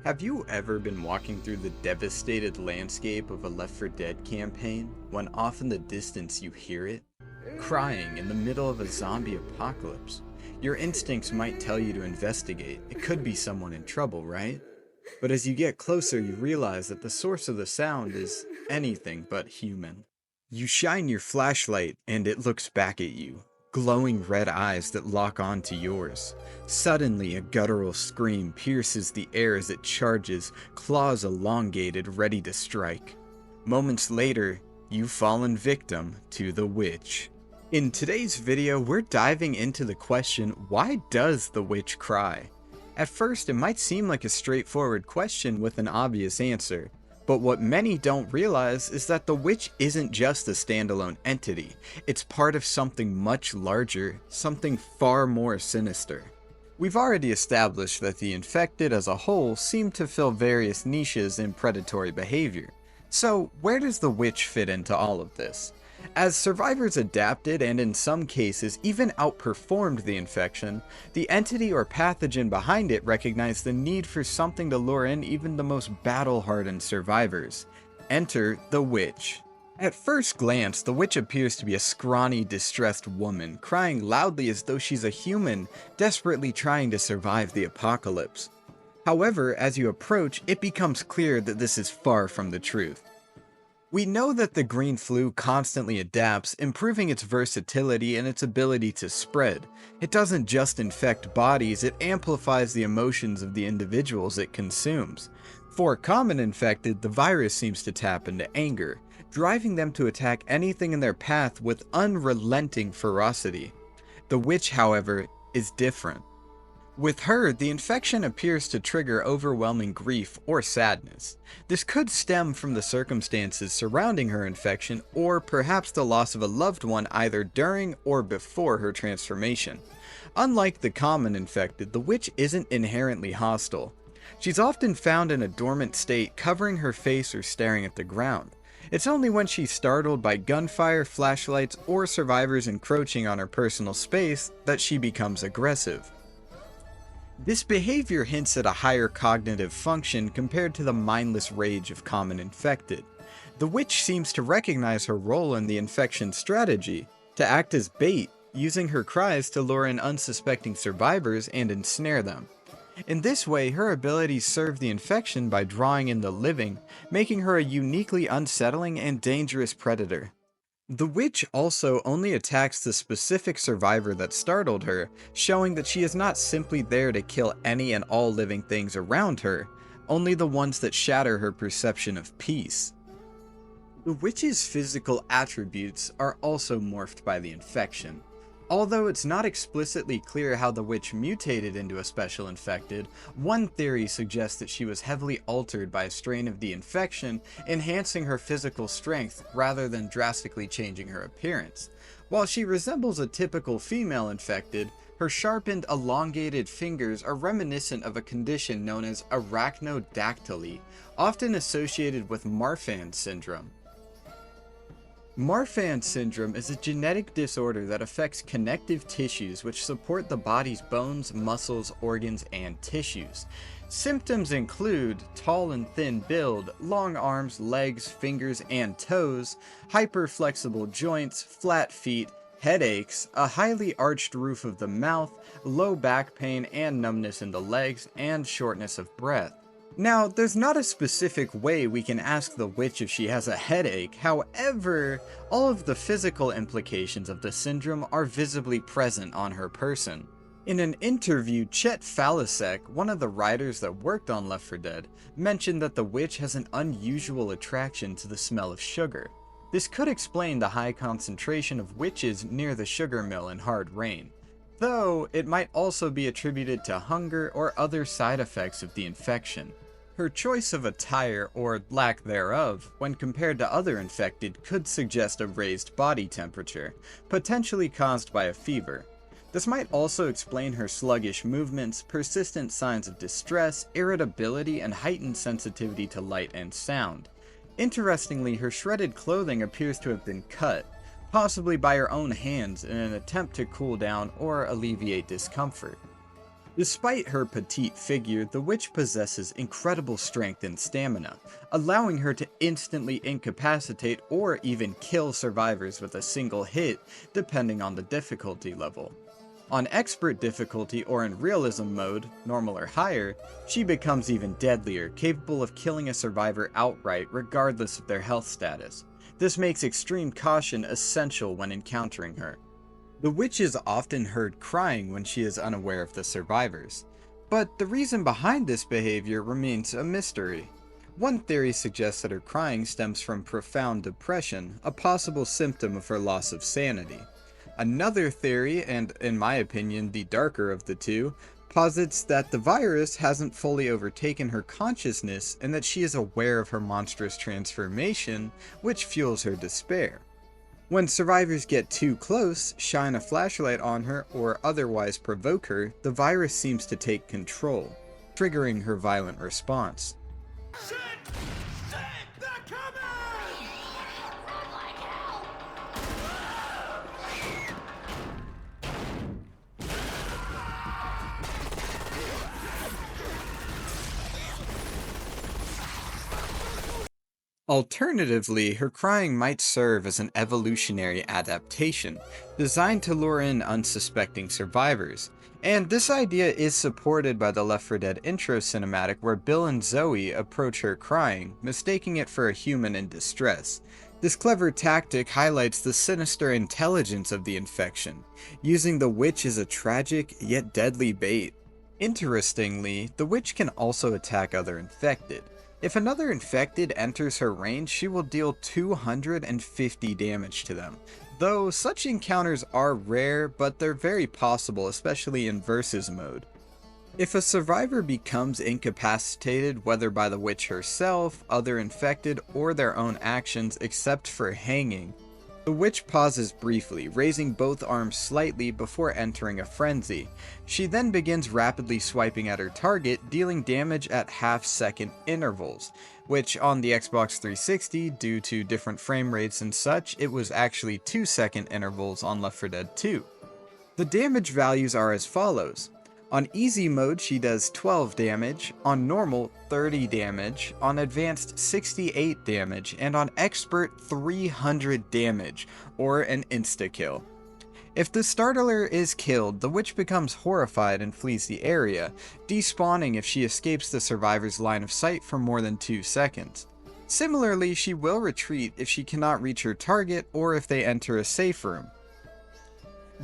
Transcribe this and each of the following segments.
Have you ever been walking through the devastated landscape of a Left 4 Dead campaign when off in the distance you hear it? Crying in the middle of a zombie apocalypse. Your instincts might tell you to investigate. It could be someone in trouble, right? But as you get closer, you realize that the source of the sound is anything but human. You shine your flashlight and it looks back at you, glowing red eyes that lock onto yours. Suddenly, a guttural scream pierces the air as it charges, claws elongated, ready to strike. Moments later, you've fallen victim to the witch. In today's video, we're diving into the question, why does the witch cry? At first, it might seem like a straightforward question with an obvious answer. But what many don't realize is that the witch isn't just a standalone entity. It's part of something much larger, something far more sinister. We've already established that the infected as a whole seem to fill various niches in predatory behavior. So where does the witch fit into all of this? As survivors adapted and in some cases even outperformed the infection, the entity or pathogen behind it recognized the need for something to lure in even the most battle-hardened survivors. Enter the witch. At first glance, the witch appears to be a scrawny, distressed woman, crying loudly as though she's a human, desperately trying to survive the apocalypse. However, as you approach, it becomes clear that this is far from the truth. We know that the green flu constantly adapts, improving its versatility and its ability to spread. It doesn't just infect bodies, it amplifies the emotions of the individuals it consumes. For common infected, the virus seems to tap into anger, driving them to attack anything in their path with unrelenting ferocity. The witch, however, is different. With her, the infection appears to trigger overwhelming grief or sadness. This could stem from the circumstances surrounding her infection, or perhaps the loss of a loved one either during or before her transformation. Unlike the common infected, the witch isn't inherently hostile. She's often found in a dormant state, covering her face or staring at the ground. It's only when she's startled by gunfire, flashlights, or survivors encroaching on her personal space that she becomes aggressive. This behavior hints at a higher cognitive function compared to the mindless rage of common infected. The witch seems to recognize her role in the infection strategy, to act as bait, using her cries to lure in unsuspecting survivors and ensnare them. In this way, her abilities serve the infection by drawing in the living, making her a uniquely unsettling and dangerous predator. The witch also only attacks the specific survivor that startled her, showing that she is not simply there to kill any and all living things around her, only the ones that shatter her perception of peace. The witch's physical attributes are also morphed by the infection. Although it's not explicitly clear how the witch mutated into a special infected, one theory suggests that she was heavily altered by a strain of the infection, enhancing her physical strength rather than drastically changing her appearance. While she resembles a typical female infected, her sharpened, elongated fingers are reminiscent of a condition known as arachnodactyly, often associated with Marfan syndrome. Marfan syndrome is a genetic disorder that affects connective tissues which support the body's bones, muscles, organs, and tissues. Symptoms include tall and thin build, long arms, legs, fingers, and toes, hyperflexible joints, flat feet, headaches, a highly arched roof of the mouth, low back pain and numbness in the legs, and shortness of breath. Now, there's not a specific way we can ask the witch if she has a headache, however, all of the physical implications of the syndrome are visibly present on her person. In an interview, Chet Falasek, one of the writers that worked on Left 4 Dead, mentioned that the witch has an unusual attraction to the smell of sugar. This could explain the high concentration of witches near the sugar mill in Hard Rain, though it might also be attributed to hunger or other side effects of the infection. Her choice of attire, or lack thereof, when compared to other infected could suggest a raised body temperature, potentially caused by a fever. This might also explain her sluggish movements, persistent signs of distress, irritability, and heightened sensitivity to light and sound. Interestingly, her shredded clothing appears to have been cut, possibly by her own hands in an attempt to cool down or alleviate discomfort. Despite her petite figure, the witch possesses incredible strength and stamina, allowing her to instantly incapacitate or even kill survivors with a single hit, depending on the difficulty level. On expert difficulty or in realism mode, normal or higher, she becomes even deadlier, capable of killing a survivor outright regardless of their health status. This makes extreme caution essential when encountering her. The witch is often heard crying when she is unaware of the survivors, but the reason behind this behavior remains a mystery. One theory suggests that her crying stems from profound depression, a possible symptom of her loss of sanity. Another theory, and in my opinion the darker of the two, posits that the virus hasn't fully overtaken her consciousness and that she is aware of her monstrous transformation, which fuels her despair. When survivors get too close, shine a flashlight on her, or otherwise provoke her, the virus seems to take control, triggering her violent response. Shit! Shit! They're coming! Alternatively, her crying might serve as an evolutionary adaptation, designed to lure in unsuspecting survivors. And this idea is supported by the Left 4 Dead intro cinematic where Bill and Zoe approach her crying, mistaking it for a human in distress. This clever tactic highlights the sinister intelligence of the infection, using the witch as a tragic yet deadly bait. Interestingly, the witch can also attack other infected. If another infected enters her range, she will deal 250 damage to them. Though such encounters are rare, but they're very possible, especially in versus mode. If a survivor becomes incapacitated, whether by the witch herself, other infected, or their own actions except for hanging, the witch pauses briefly, raising both arms slightly before entering a frenzy. She then begins rapidly swiping at her target, dealing damage at half-second intervals, which on the Xbox 360, due to different frame rates and such, it was actually 2-second intervals on Left 4 Dead 2. The damage values are as follows. On easy mode she does 12 damage, on normal 30 damage, on advanced 68 damage, and on expert 300 damage, or an insta-kill. If the startler is killed, the witch becomes horrified and flees the area, despawning if she escapes the survivor's line of sight for more than 2 seconds. Similarly, she will retreat if she cannot reach her target or if they enter a safe room.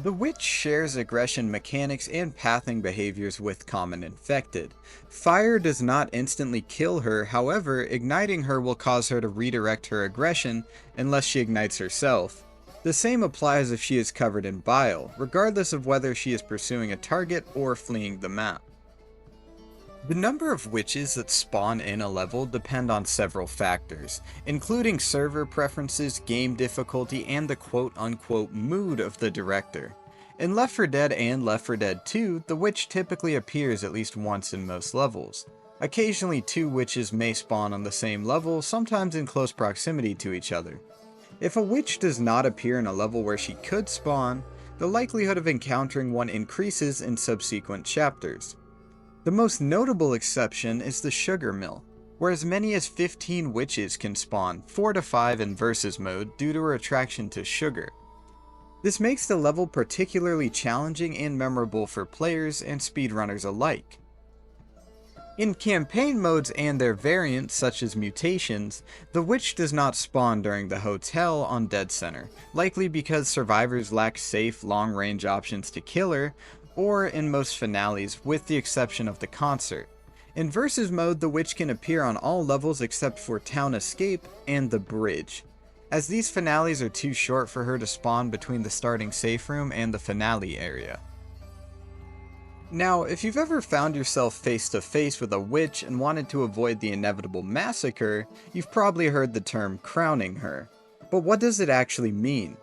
The witch shares aggression mechanics and pathing behaviors with common infected. Fire does not instantly kill her, however, igniting her will cause her to redirect her aggression unless she ignites herself. The same applies if she is covered in bile, regardless of whether she is pursuing a target or fleeing the map. The number of witches that spawn in a level depend on several factors, including server preferences, game difficulty, and the quote-unquote mood of the director. In Left 4 Dead and Left 4 Dead 2, the witch typically appears at least once in most levels. Occasionally 2 witches may spawn on the same level, sometimes in close proximity to each other. If a witch does not appear in a level where she could spawn, the likelihood of encountering one increases in subsequent chapters. The most notable exception is the Sugar Mill, where as many as 15 witches can spawn, 4 to 5 in versus mode due to her attraction to sugar. This makes the level particularly challenging and memorable for players and speedrunners alike. In campaign modes and their variants such as mutations, the witch does not spawn during the hotel on Dead Center, likely because survivors lack safe long-range options to kill her, or in most finales, with the exception of the concert. In versus mode, the witch can appear on all levels except for Town Escape and the Bridge, as these finales are too short for her to spawn between the starting safe room and the finale area. Now, if you've ever found yourself face to face with a witch and wanted to avoid the inevitable massacre, you've probably heard the term crowning her. But what does it actually mean?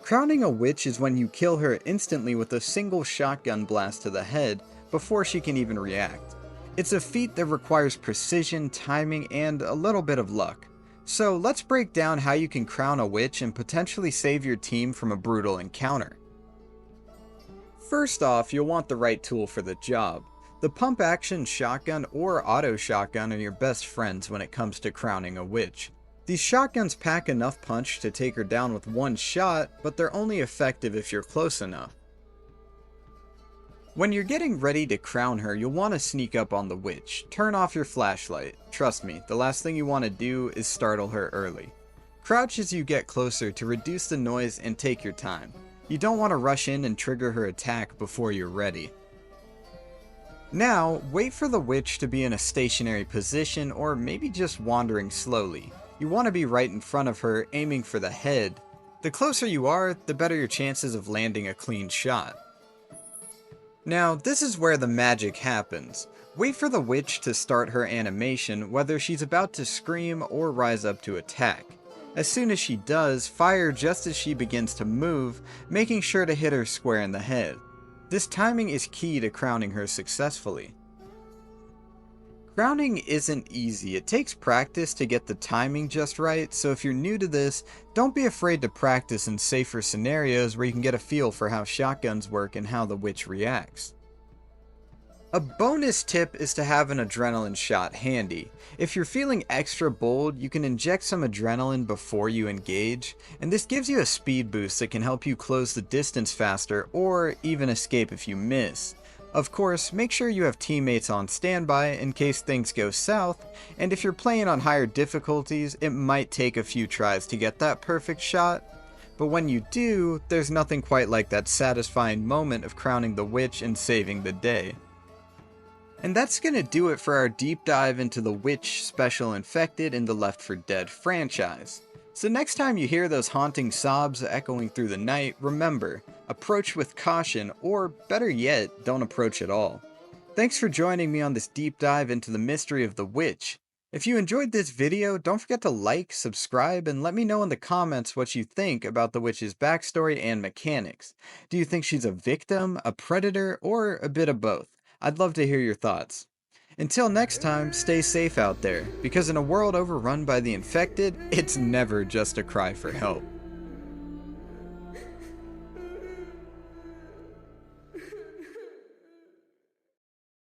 Crowning a witch is when you kill her instantly with a single shotgun blast to the head before she can even react. It's a feat that requires precision, timing, and a little bit of luck. So let's break down how you can crown a witch and potentially save your team from a brutal encounter. First off, you'll want the right tool for the job. The pump action shotgun or auto shotgun are your best friends when it comes to crowning a witch. These shotguns pack enough punch to take her down with one shot, but they're only effective if you're close enough. When you're getting ready to crown her, you'll want to sneak up on the witch. Turn off your flashlight. Trust me, the last thing you want to do is startle her early. Crouch as you get closer to reduce the noise and take your time. You don't want to rush in and trigger her attack before you're ready. Now, wait for the witch to be in a stationary position or maybe just wandering slowly. You want to be right in front of her, aiming for the head. The closer you are, the better your chances of landing a clean shot. Now, this is where the magic happens. Wait for the witch to start her animation, whether she's about to scream or rise up to attack. As soon as she does, fire just as she begins to move, making sure to hit her square in the head. This timing is key to crowning her successfully. Crowning isn't easy. It takes practice to get the timing just right, so if you're new to this, don't be afraid to practice in safer scenarios where you can get a feel for how shotguns work and how the witch reacts. A bonus tip is to have an adrenaline shot handy. If you're feeling extra bold, you can inject some adrenaline before you engage, and this gives you a speed boost that can help you close the distance faster or even escape if you miss. Of course, make sure you have teammates on standby in case things go south, and if you're playing on higher difficulties, it might take a few tries to get that perfect shot. But when you do, there's nothing quite like that satisfying moment of crowning the witch and saving the day. And that's gonna do it for our deep dive into the Witch Special Infected in the Left 4 Dead franchise. So next time you hear those haunting sobs echoing through the night, remember, approach with caution, or better yet, don't approach at all. Thanks for joining me on this deep dive into the mystery of the witch. If you enjoyed this video, don't forget to like, subscribe, and let me know in the comments what you think about the witch's backstory and mechanics. Do you think she's a victim, a predator, or a bit of both? I'd love to hear your thoughts. Until next time, stay safe out there, because in a world overrun by the infected, it's never just a cry for help.